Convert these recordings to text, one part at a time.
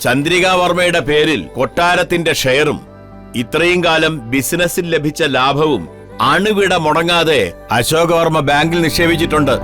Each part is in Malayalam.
ചന്ദ്രിക വർമ്മയുടെ പേരിൽ കൊട്ടാരത്തിന്റെ ഷെയറും ഇത്രയും കാലം ബിസിനസ്സിൽ ലഭിച്ച ലാഭവും അണുവിട മുടങ്ങാതെ അശോകവർമ്മ ബാങ്കിൽ നിക്ഷേപിച്ചിട്ടുണ്ട്.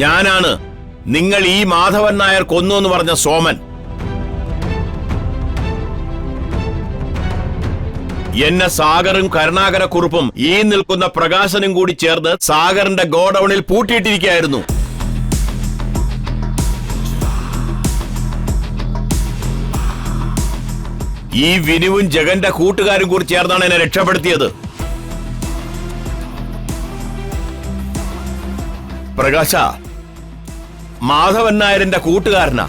ഞാനാണ് നിങ്ങൾ ഈ മാധവൻ നായർ കൊന്നു എന്ന് പറഞ്ഞ സോമൻ. എന്നെ സാഗറും കരുണാകരക്കുറുപ്പും ഈ നിൽക്കുന്ന പ്രകാശനും കൂടി ചേർന്ന് സാഗറിന്റെ ഗോഡൌണിൽ പൂട്ടിയിട്ടിരിക്കുകയായിരുന്നു. ഈ വിനുവും ജഗന്റെ കൂട്ടുകാരും കൂടി ചേർന്നാണ് എന്നെ രക്ഷപ്പെടുത്തിയത്. പ്രകാശ മാധവൻ നായരിന്റെ കൂട്ടുകാരനാ.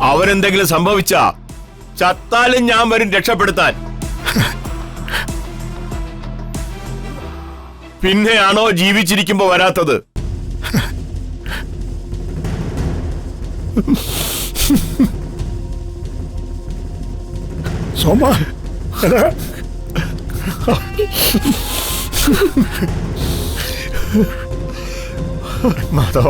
അവരെന്തെങ്കിലും സംഭവിച്ച ചത്താലും ഞാൻ വരും രക്ഷപ്പെടുത്താൻ. പിന്നെയാണോ ജീവിച്ചിരിക്കുമ്പോ വരാത്തത്? സോമ മാധവ,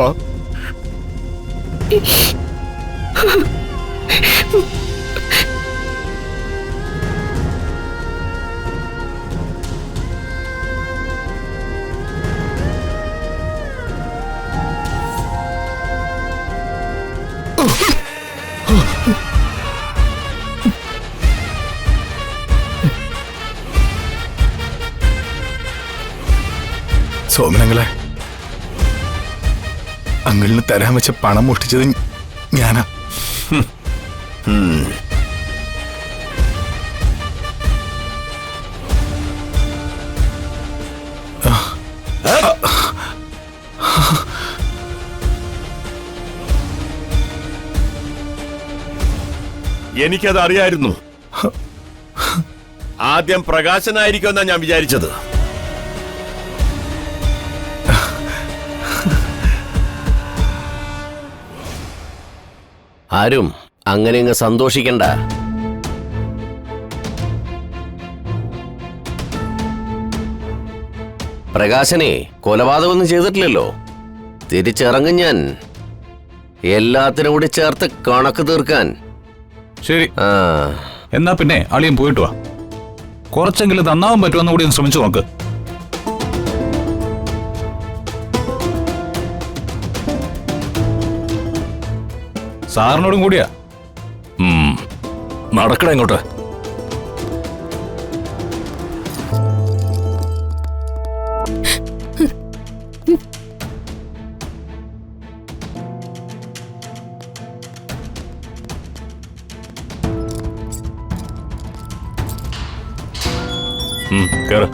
സോമനങ്ങളെ, അങ്ങളിന് തരാൻ വെച്ച പണം മോഷ്ടിച്ചത് ഞാനാ. എനിക്കത് അറിയായിരുന്നു. ആദ്യം പ്രകാശനായിരിക്കുമെന്നാ ഞാൻ വിചാരിച്ചത്. ആരും അങ്ങനെ അങ്ങ് സന്തോഷിക്കണ്ട. പ്രകാശനെ കൊലപാതകമൊന്നും ചെയ്തിട്ടില്ലല്ലോ. തിരിച്ചിറങ്ങും ഞാൻ, എല്ലാത്തിനും കൂടി ചേർത്ത് കണക്ക് തീർക്കാൻ. ശരി, എന്നാ പിന്നെ അളിയൻ പോയിട്ട് വാ. കുറച്ചെങ്കിലും നന്നാവാൻ പറ്റുമെന്ന് കൂടി ഒന്ന് ശ്രമിച്ചു നോക്ക്. സാറിനോടും കൂടിയാ. നടക്കട ഇങ്ങോട്ട്. കേറ്.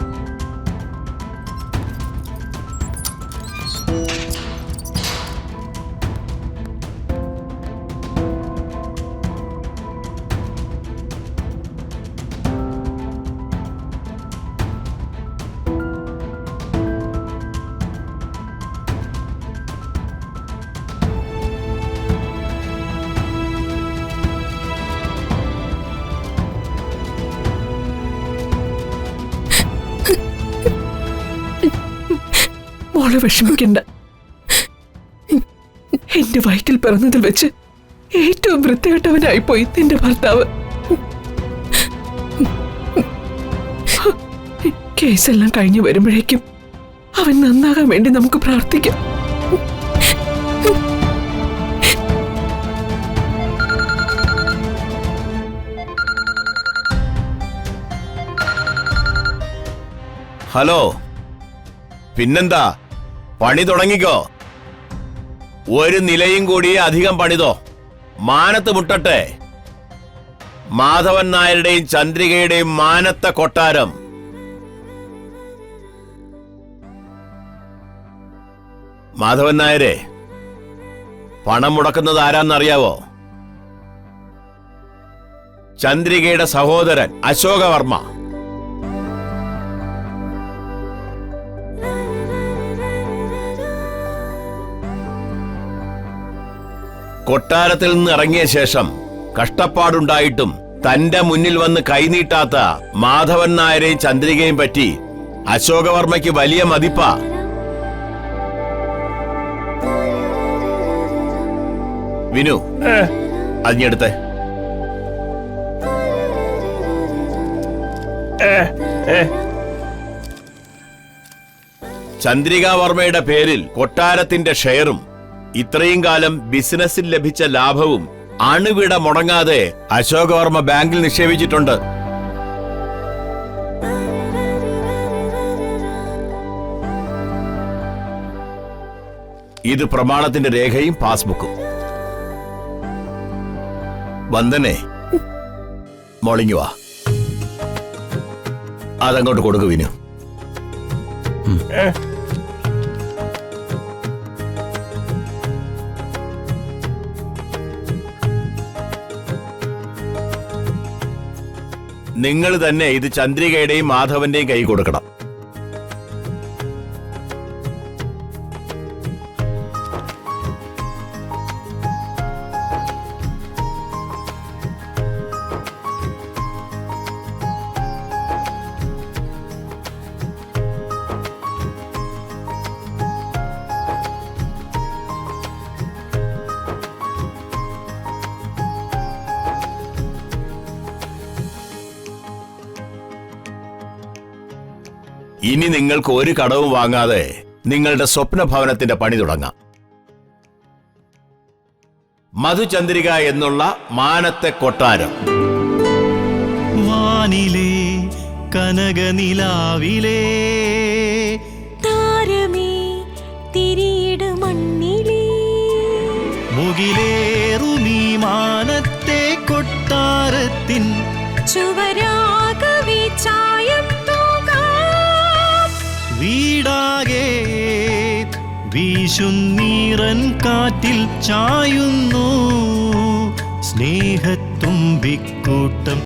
മോളെ വിഷമിക്കണ്ട. എന്റെ വയറ്റിൽ പിറന്നതിൽ വെച്ച് ഏറ്റവും വൃത്തികെട്ടവനായിപ്പോയി നിന്റെ ഭർത്താവ്. കേസെല്ലാം കഴിഞ്ഞു വരുമ്പോഴേക്കും അവൻ നന്നാകാൻ വേണ്ടി നമുക്ക് പ്രാർത്ഥിക്കാം. ഹലോ, പിന്നെന്താ, പണി തുടങ്ങിക്കോ. ഒരു നിലയും കൂടി അധികം പണിതോ, മാനത്ത് മുട്ടട്ടെ. മാധവൻ നായരുടെയും ചന്ദ്രികയുടെയും മാനത്തെ കൊട്ടാരം. മാധവൻ നായരെ, പണം മുടക്കുന്നത് ആരാന്നറിയാവോ? ചന്ദ്രികയുടെ സഹോദരൻ അശോകവർമ്മ. കൊട്ടാരത്തിൽ നിന്ന് ഇറങ്ങിയ ശേഷം കഷ്ടപ്പാടുണ്ടായിട്ടും തന്റെ മുന്നിൽ വന്ന് കൈനീട്ടാത്ത മാധവൻ നായരെയും ചന്ദ്രികയും പറ്റി അശോകവർമ്മയ്ക്ക് വലിയ മതിപ്പാ. വിനു, അതിഞ്ഞെടുത്തേ. ചന്ദ്രികാവർമ്മയുടെ പേരിൽ കൊട്ടാരത്തിന്റെ ഷെയറും ഇത്രയും കാലം ബിസിനസ്സിൽ ലഭിച്ച ലാഭവും അണുവിട മുടങ്ങാതെ അശോകവർമ്മ ബാങ്കിൽ നിക്ഷേപിച്ചിട്ടുണ്ട്. ഇത് പ്രമാണത്തിന്റെ രേഖയും പാസ്ബുക്കും. വന്ദനെ, മോളിങ്ങു വാ. അതങ്ങോട്ട് കൊടുക്കു വിനു. നിങ്ങൾ തന്നെ ഇത് ചന്ദ്രികയുടെയും മാധവന്റെയും കൈ കൊടുക്കണം. ഇനി നിങ്ങൾക്ക് ഒരു കടവും വാങ്ങാതെ നിങ്ങളുടെ സ്വപ്നഭവനത്തിന്റെ പണി തുടങ്ങാം. മധുചന്ദ്രിക എന്നുള്ള മാനത്തെ കൊട്ടാരം. വാനിലേ കനകനിലാവിലേ താരമേ തിരിയിട മണ്ണിലേ മുകിലേറുമീ മാനത്തെ കൊട്ടാരത്തിൻ ചുവരാകവേ ചായം വീടാകെ വീശുന്നീറൻ കാറ്റിൽ ചായുന്നു സ്നേഹത്തുമ്പിക്കൂട്ടം.